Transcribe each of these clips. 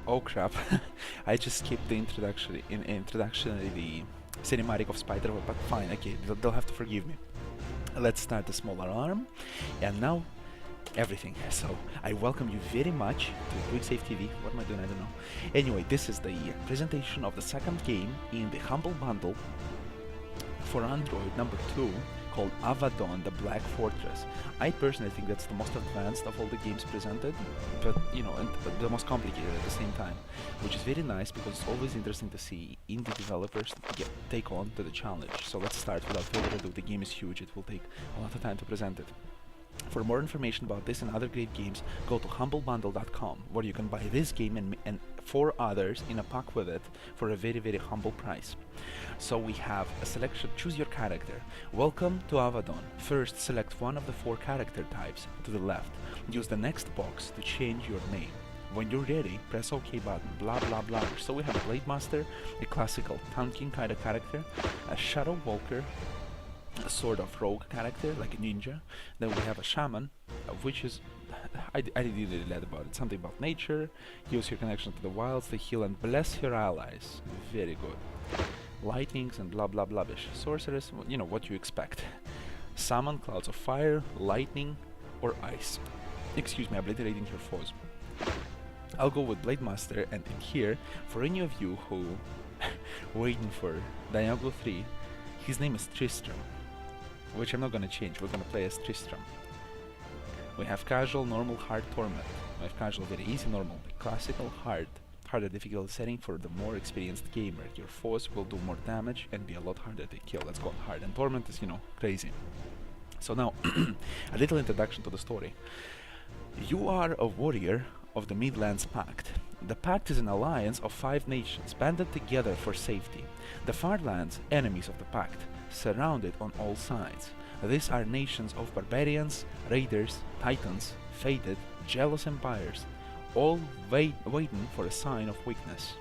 Oh crap! I just skipped the introduction the cinematic of Spider-Man, but fine. Okay, they'll have to forgive me. Let's start the smaller arm, and now everything. So I welcome you very much to QuickSaveTV. What am I doing? I don't know. Anyway, this is the presentation of the second game in the Humble Bundle for Android number 2, called Avadon, the Black Fortress. I personally think that's the most advanced of all the games presented, but you know, and the most complicated at the same time, which is very nice because it's always interesting to see indie developers take on to the challenge. So let's start without further ado. The game is huge. It will take a lot of time to present it. For more information about this and other great games, go to humblebundle.com, where you can buy this game and 4 others in a pack with it for a very, very humble price. So we have a selection. Choose your character. Welcome to Avadon. First, select one of the 4 character types to the left. Use the next box to change your name. When you're ready, press OK button, blah blah blah. So we have a Blade Master, a classical tanking kind of character, a Shadow Walker, a sort of rogue character, like a ninja. Then we have a shaman, which is, I didn't really read about it, something about nature. Use your connection to the wilds to heal and bless your allies. Very good. Lightnings and blah blah blah bish. Sorceress, you know what you expect. Summon clouds of fire, lightning, or ice. Excuse me, obliterating your foes. I'll go with Blade Master, and in here, for any of you who waiting for Diablo 3, his name is Tristram, which I'm not gonna change. We're gonna play as Tristram. We have casual, normal, hard, torment. We have casual, very easy, normal, classical, hard. Harder difficulty setting for the more experienced gamer. Your foes will do more damage and be a lot harder to kill. Let's go hard. And torment is, you know, crazy. So now, a little introduction to the story. You are a warrior of the Midlands Pact. The Pact is an alliance of 5 nations banded together for safety. The Farlands, enemies of the Pact, surrounded on all sides. These are nations of barbarians, raiders, titans, fated, jealous empires, all waiting for a sign of weakness.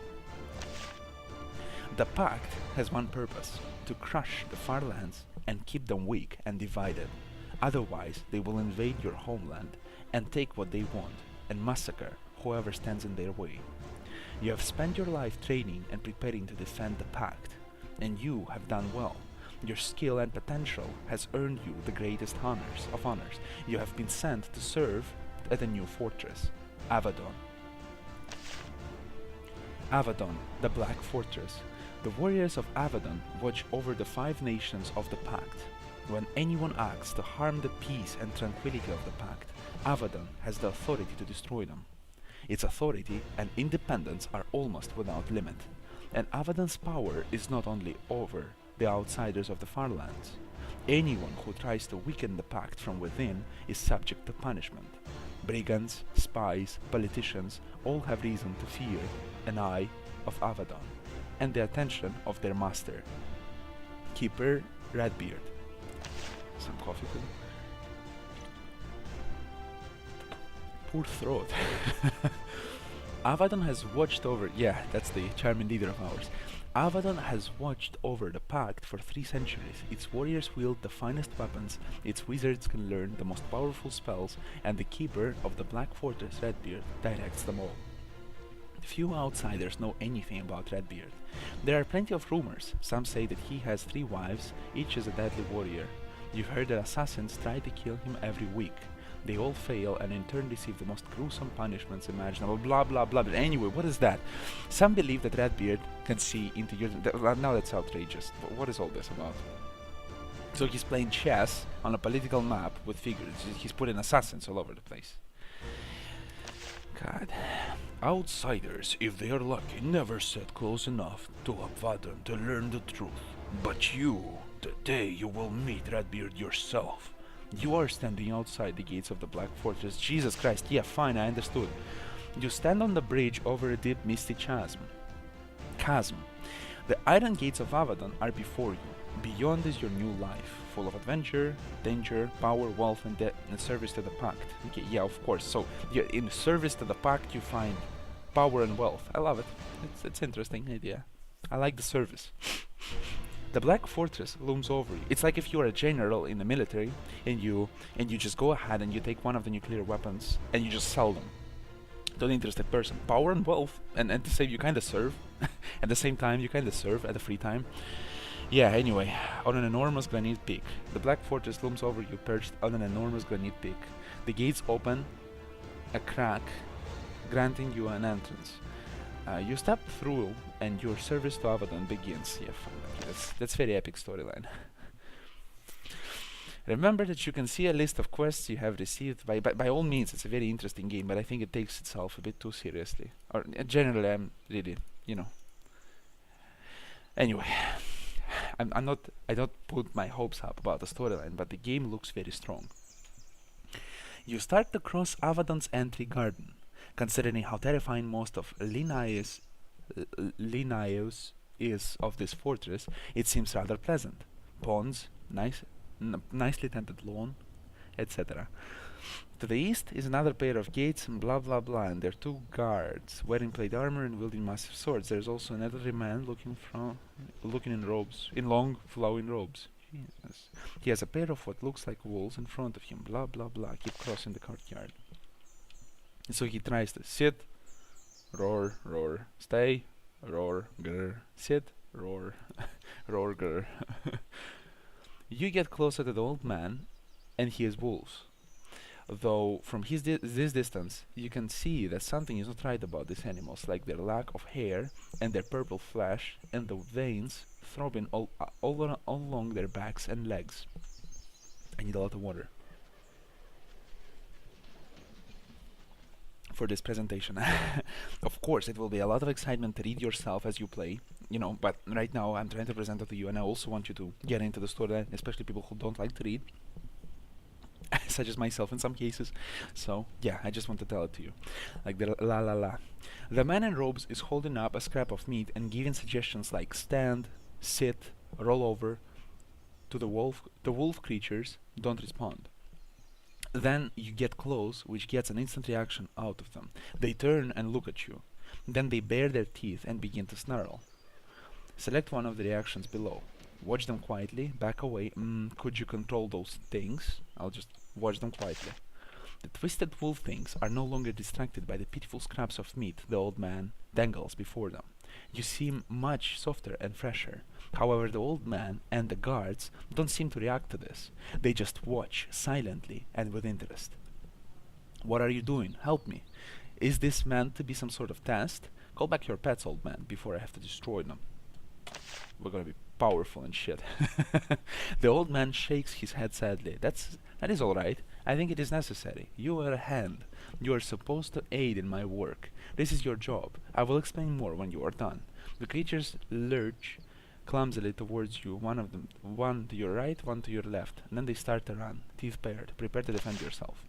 The Pact has one purpose: to crush the Farlands and keep them weak and divided. Otherwise, they will invade your homeland and take what they want and massacre whoever stands in their way. You have spent your life training and preparing to defend the Pact, and you have done well. Your skill and potential has earned you the greatest honors. You have been sent to serve at a new fortress, Avadon. Avadon, the Black Fortress. The warriors of Avadon watch over the 5 nations of the Pact. When anyone acts to harm the peace and tranquility of the Pact, Avadon has the authority to destroy them. Its authority and independence are almost without limit, and Avadon's power is not only over the outsiders of the Farlands. Anyone who tries to weaken the Pact from within is subject to punishment. Brigands, spies, politicians all have reason to fear an eye of Avadon and the attention of their master, Keeper Redbeard. Some coffee, please. Poor throat. Avadon has watched over... Yeah, that's the charming leader of ours. Avadon has watched over the Pact for 3 centuries. Its warriors wield the finest weapons, its wizards can learn the most powerful spells, and the keeper of the Black Fortress, Redbeard, directs them all. Few outsiders know anything about Redbeard. There are plenty of rumors. Some say that he has 3 wives, each is a deadly warrior. You've heard that assassins try to kill him every week. They all fail and in turn receive the most gruesome punishments imaginable, blah blah blah. But anyway, what is that? Some believe that Redbeard can see into your... Now that's outrageous. What is all this about? So he's playing chess on a political map with figures. He's putting assassins all over the place. God. Outsiders, if they are lucky, never set close enough to Avadon to learn the truth. But you, today you will meet Redbeard yourself. You are standing outside the gates of the Black Fortress. Jesus Christ, yeah, fine, I understood. You stand on the bridge over a deep, misty chasm. The iron gates of Avadon are before you. Beyond is your new life, full of adventure, danger, power, wealth, and service to the Pact. Okay, yeah, of course. So, in service to the Pact, you find power and wealth. I love it. It's interesting idea. I like the service. The Black Fortress looms over you. It's like if you are a general in the military and you just go ahead and you take one of the nuclear weapons and you just sell them. to the interested person. Power and wealth, and to say you kind of serve. At the same time, you kind of serve at the free time. Yeah, anyway, on an enormous granite peak. The Black Fortress looms over you, perched on an enormous granite peak. The gates open a crack, granting you an entrance. You step through, and your service to Avadon begins. Yeah, that's very epic storyline. Remember that you can see a list of quests you have received. By all means, it's a very interesting game, but I think it takes itself a bit too seriously. Or generally, I'm really, Anyway, I don't put my hopes up about the storyline, but the game looks very strong. You start to cross Avadon's entry garden. Considering how terrifying most of Linnaeus is of this fortress, it seems rather pleasant. Ponds, nicely tended lawn, etc. To the east is another pair of gates and blah blah blah, and there are two guards wearing plate armor and wielding massive swords. There's also an elderly man looking in robes, in long flowing robes. Jesus. He has a pair of what looks like wolves in front of him. Blah blah blah. Keep crossing the courtyard. And so he tries to sit, roar, roar, stay, roar, grr, sit, roar, roar, grr. You get closer to the old man, and he is wolves. Though from this distance, you can see that something is not right about these animals, like their lack of hair and their purple flesh and the veins throbbing all along their backs and legs. I need a lot of water for this presentation. Of course, it will be a lot of excitement to read yourself as you play, but right now I'm trying to present it to you, and I also want you to get into the story, especially people who don't like to read. Such as myself in some cases. So yeah, I just want to tell it to you. Like the la la la. The man in robes is holding up a scrap of meat and giving suggestions like stand, sit, roll over. To the wolf creatures don't respond. Then you get close, which gets an instant reaction out of them. They turn and look at you. Then they bare their teeth and begin to snarl. Select one of the reactions below. Watch them quietly, back away. Could you control those things? I'll just watch them quietly. The twisted wolf things are no longer distracted by the pitiful scraps of meat the old man dangles before them. You seem much softer and fresher. However, the old man and the guards don't seem to react to this. They just watch, silently and with interest. What are you doing? Help me. Is this meant to be some sort of test? Call back your pets, old man, before I have to destroy them. We're gonna be powerful and shit. The old man shakes his head sadly. That is alright. I think it is necessary. You are a hand. You are supposed to aid in my work. This is your job. I will explain more when you are done. The creatures lurch clumsily towards you, one to your right, one to your left, and then they start to run, teeth bared. Prepare to defend yourself.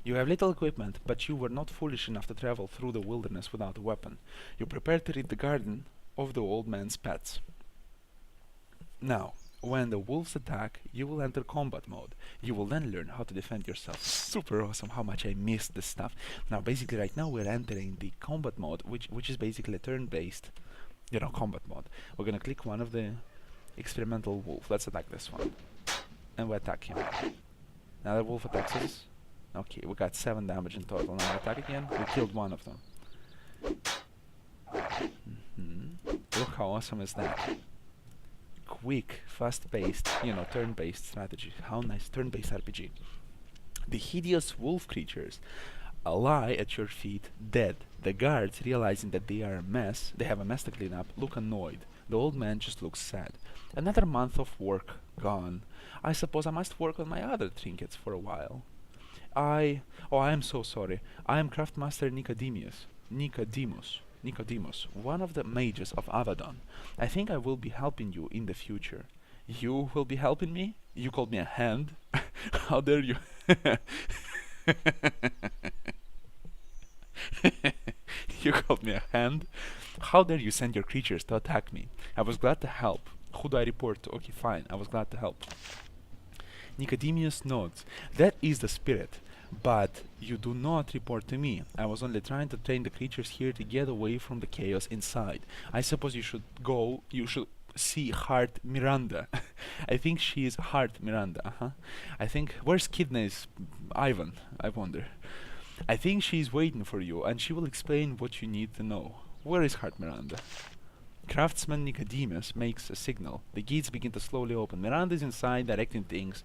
You have little equipment, but you were not foolish enough to travel through the wilderness without a weapon. You prepare to rid the garden of the old man's pets. Now, when the wolves attack, you will enter combat mode. You will then learn how to defend yourself. Super awesome how much I missed this stuff. Now, basically right now we're entering the combat mode, which is basically a turn-based, combat mode. We're gonna click one of the experimental wolf. Let's attack this one. And we attack him. Another wolf attacks us. Okay, we got 7 damage in total. Now we attack again. We killed one of them. Look how awesome is that. Quick, fast-paced, turn-based strategy. How nice, turn-based RPG. The hideous wolf creatures lie at your feet, dead. The guards, realizing that they have a mess to clean up, look annoyed. The old man just looks sad. Another month of work gone. I suppose I must work on my other trinkets for a while. I am so sorry. I am Craftmaster Nicodemus, one of the mages of Avadon. I think I will be helping you in the future. You will be helping me? You called me a hand? How dare you? You called me a hand? How dare you send your creatures to attack me? I was glad to help. Who do I report to? Okay, fine. I was glad to help. Nicodemus nods. That is the spirit. But you do not report to me. I was only trying to train the creatures here to get away from the chaos inside. I suppose you should see Heart Miranda. I think she is Heart Miranda. I think, where's Kidney's Ivan? I wonder. I think she's waiting for you, and she will explain what you need to know. Where is Heart Miranda? Craftsman Nicodemus makes a signal. The gates begin to slowly open. Miranda is inside, directing things.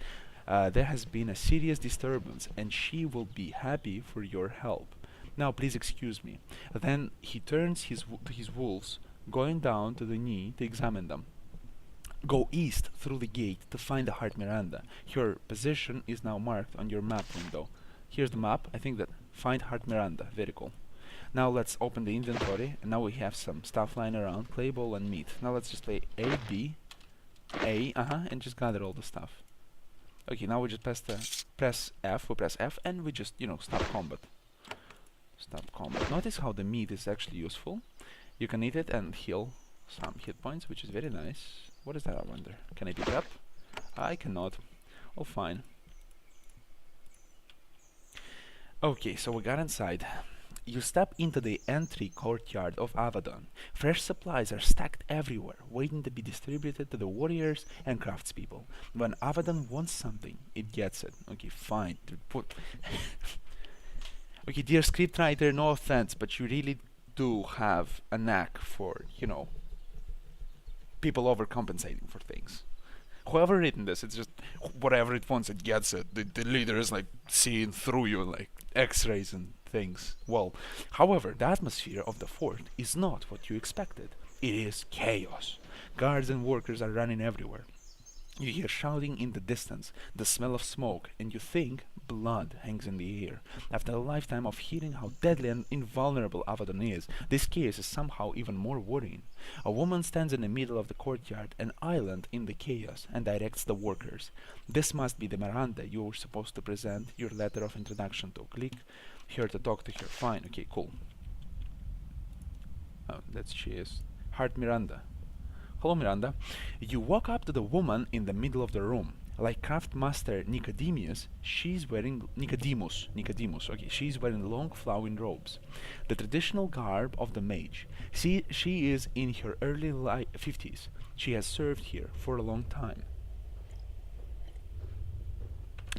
There has been a serious disturbance, and she will be happy for your help. Now, please excuse me. Then he turns to his wolves, going down to the knee to examine them. Go east through the gate to find the Heart Miranda. Her position is now marked on your map window. Here's the map. I think that find Heart Miranda. Very cool. Now let's open the inventory, and now we have some stuff lying around, clay ball and meat. Now let's just play A, B, A, and just gather all the stuff. Okay, now we just press F, and we just, stop combat. Stop combat. Notice how the meat is actually useful. You can eat it and heal some hit points, which is very nice. What is that, I wonder? Can I pick it up? I cannot. Oh, fine. Okay, so we got inside. You step into the entry courtyard of Avadon. Fresh supplies are stacked everywhere, waiting to be distributed to the warriors and craftspeople. When Avadon wants something, it gets it. Okay, fine. Okay, dear scriptwriter, no offense, but you really do have a knack for, people overcompensating for things. Whoever written this, it's just whatever it wants, it gets it. The leader is like seeing through you like X-rays and things. Well, however, the atmosphere of the fort is not what you expected. It is chaos. Guards and workers are running everywhere. You hear shouting in the distance, the smell of smoke, and you think blood hangs in the air. After a lifetime of hearing how deadly and invulnerable Avadon is, this chaos is somehow even more worrying. A woman stands in the middle of the courtyard, an island in the chaos, and directs the workers. This must be the Miranda you were supposed to present your letter of introduction to. Click here to talk to her. Fine, okay, cool. Oh, that's she is. Heart Miranda. Hello, Miranda. You walk up to the woman in the middle of the room. Like Craftmaster Nicodemus, she's wearing Nicodemus. Okay, she's wearing long flowing robes, the traditional garb of the mage. She is in her early 50s. She has served here for a long time.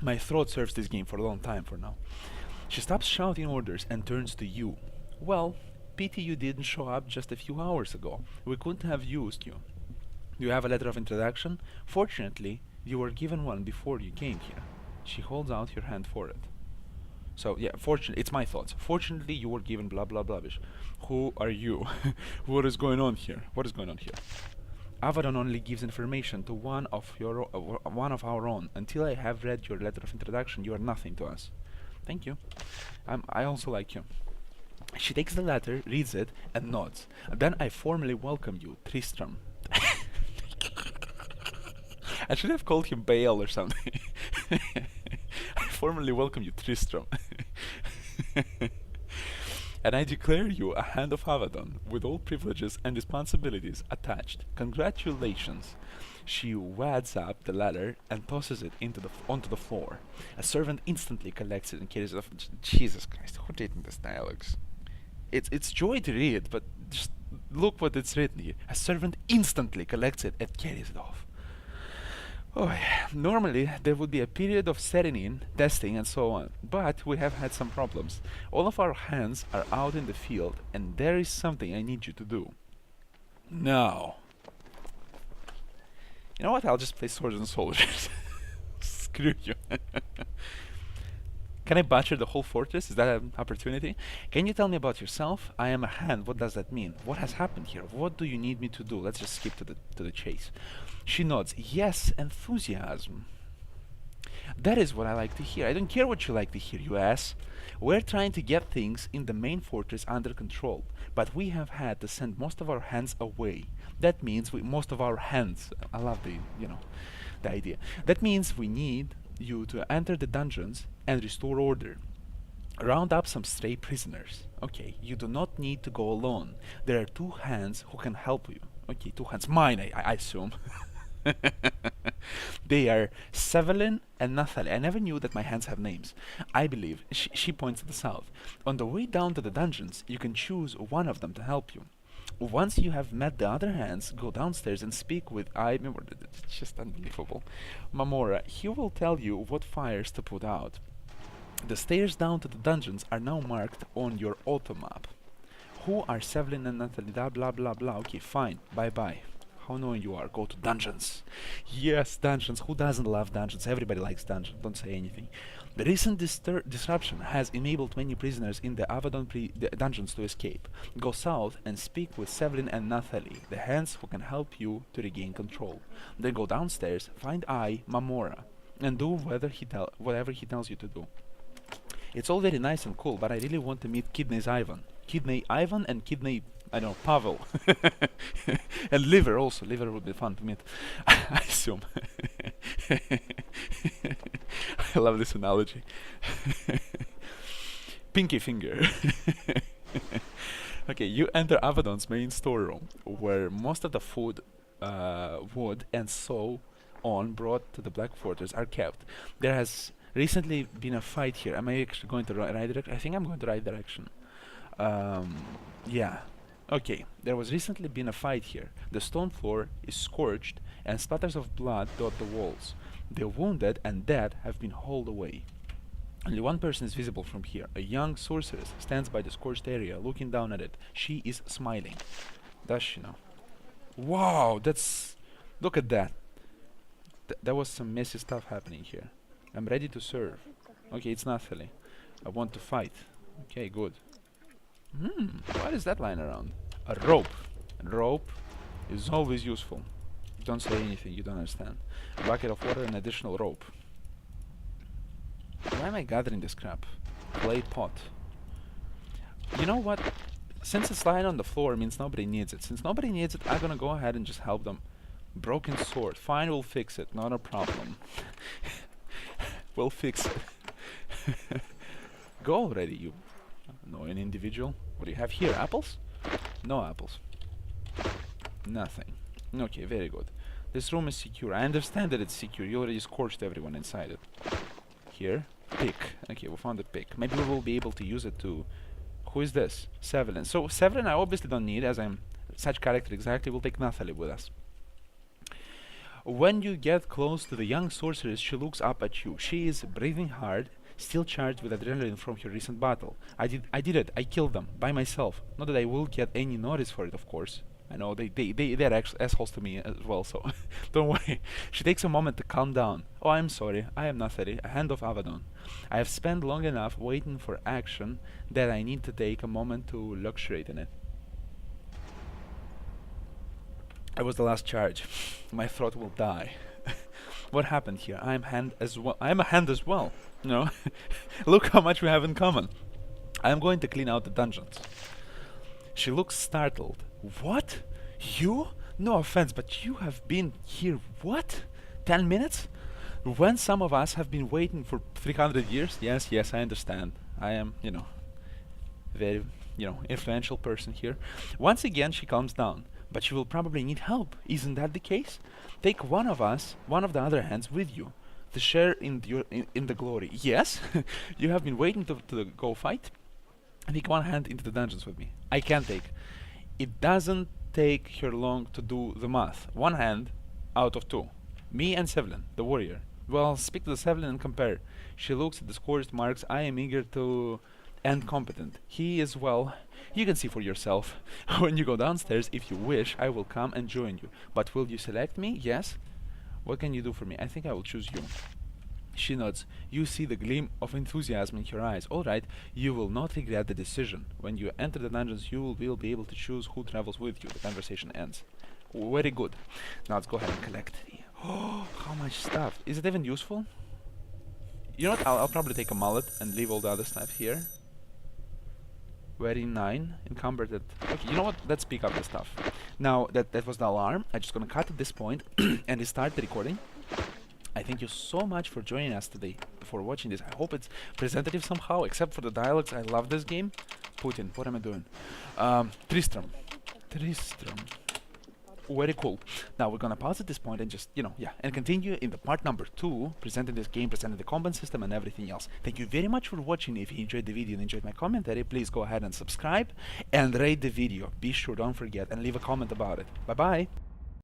My throat serves this game for a long time for now. She stops shouting orders and turns to you. Well, pity you didn't show up just a few hours ago. We couldn't have used you. Do you have a letter of introduction? Fortunately, you were given one before you came here. She holds out her hand for it. So, yeah, it's my thoughts. Fortunately, you were given blah blah blah. Who are you? What is going on here? What is going on here? Avadon only gives information to one of our own. Until I have read your letter of introduction, you are nothing to us. Thank you. I also like you. She takes the letter, reads it, and nods. Then I formally welcome you, Tristram. I should have called him Bael or something. I formally welcome you, Tristram. And I declare you a hand of Avadon, with all privileges and responsibilities attached. Congratulations. She wads up the letter and tosses it onto the floor. A servant instantly collects it and carries it off. Jesus Christ, who written this dialogues? It's joy to read, but just look what it's written here. A servant instantly collects it and carries it off. Oh, yeah. Normally, there would be a period of setting in, testing, and so on, but we have had some problems. All of our hands are out in the field, and there is something I need you to do. Now. You know what? I'll just play Swords and Soldiers. Screw you. Can I butcher the whole fortress? Is that an opportunity? Can you tell me about yourself? I am a hand. What does that mean? What has happened here? What do you need me to do? Let's just skip to the chase. She nods. Yes, enthusiasm. That is what I like to hear. I don't care what you like to hear, you ass. We're trying to get things in the main fortress under control, but we have had to send most of our hands away. That means most of our hands. I love the idea. That means we need you to enter the dungeons and restore order. Round up some stray prisoners. Okay, you do not need to go alone. There are two hands who can help you. Okay, two hands. Mine, I assume. They are Sevelin and Nathalie. I never knew that my hands have names. I believe. She points to the south. On the way down to the dungeons, you can choose one of them to help you. Once you have met the other hands, go downstairs and speak with it's just unbelievable. Mamora. He will tell you what fires to put out. The stairs down to the dungeons are now marked on your auto map. Who are Sevlin and Natalie? Blah blah blah blah. Okay, fine. Bye bye. How annoying you are. Go to dungeons. Yes, dungeons. Who doesn't love dungeons? Everybody likes dungeons. Don't say anything. The recent disruption has enabled many prisoners in the Avadon dungeons to escape. Go south and speak with Sevlin and Nathalie, the hands who can help you to regain control. Then go downstairs, find Mamora, and do whatever he tells you to do. It's all very nice and cool, but I really want to meet Kidney Ivan and Kidney, I don't know, Pavel. And Liver also. Liver would be fun to meet, I assume. I love this analogy. Pinky finger. Okay, you enter Avadon's main storeroom, where most of the food, wood, and so on brought to the Black Fortress are kept. There has recently been a fight here. Am I actually going to right direction? I think I'm going to right direction. Yeah. Okay, there was recently been a fight here. The stone floor is scorched and splatters of blood dot the walls. The wounded and dead have been hauled away. Only one person is visible from here. A young sorceress stands by the scorched area, looking down at it. She is smiling. Does she now? Wow, that's... Look at that. There was some messy stuff happening here. I'm ready to serve. Okay, it's Nathalie. I want to fight. Okay, good. What is that lying around? A rope. A rope is always useful. Don't say anything, you don't understand. A bucket of water and additional rope. Why am I gathering this crap? Clay pot. You know what? Since it's lying on the floor, it means nobody needs it. Since nobody needs it, I'm gonna go ahead and just help them. Broken sword. Fine, we'll fix it. Not a problem. We'll fix it. Go already, you annoying individual. What do you have here? Apples? No apples. Nothing. Okay, very good. This room is secure. I understand that it's secure. You already scorched everyone inside it. Here. Pick. Okay, we found a pick. Maybe we will be able to use it to... Who is this? Severin. So, Severin I obviously don't need, as I'm such character exactly. We'll take Nathalie with us. When you get close to the young sorceress, she looks up at you. She is breathing hard, still charged with adrenaline from her recent battle. I did it. I killed them by myself. Not that I will get any notice for it, of course. I know they're actually assholes to me as well, so don't worry. She takes a moment to calm down. Oh, I'm sorry. I am Nathalie, a hand of Avadon. I have spent long enough waiting for action that I need to take a moment to luxuriate in it. I was the last charge. My throat will die. What happened here? I'm a hand as well. No? Look how much we have in common. I am going to clean out the dungeons. She looks startled. What? You? No offense, but you have been here, what? 10 minutes? When some of us have been waiting for 300 years? Yes, I understand. I am, very, influential person here. Once again, she calms down. But she will probably need help. Isn't that the case? Take one of the other hands with you to share in the glory. Yes? You have been waiting to go fight? Take one hand into the dungeons with me. I can take. It doesn't take her long to do the math. One hand out of two. Me and Sevlin, the warrior. Well, speak to the Sevlin and compare. She looks at the scorched marks. I am eager to... and competent. He is, well, you can see for yourself. When you go downstairs, if you wish, I will come and join you. But will you select me? Yes? What can you do for me? I think I will choose you. She nods. You see the gleam of enthusiasm in her eyes. Alright, you will not regret the decision. When you enter the dungeons, you will be able to choose who travels with you. The conversation ends. Very good. Now let's go ahead and collect the... Oh, how much stuff. Is it even useful? You know what? I'll probably take a mullet and leave all the other stuff here. Very 9. Encumbered it. Okay, you know what? Let's pick up the stuff. Now, that was the alarm. I'm just gonna cut at this point and restart the recording. I thank you so much for joining us today, for watching this. I hope it's presentative somehow, except for the dialogues. I love this game. Putin, what am I doing? Tristram. Very cool. Now we're gonna pause at this point and just, and continue in the part number 2, presenting this game, presenting the combat system and everything else. Thank you very much for watching. If you enjoyed the video and enjoyed my commentary, please go ahead and subscribe and rate the video. Be sure, don't forget, and leave a comment about it. Bye bye.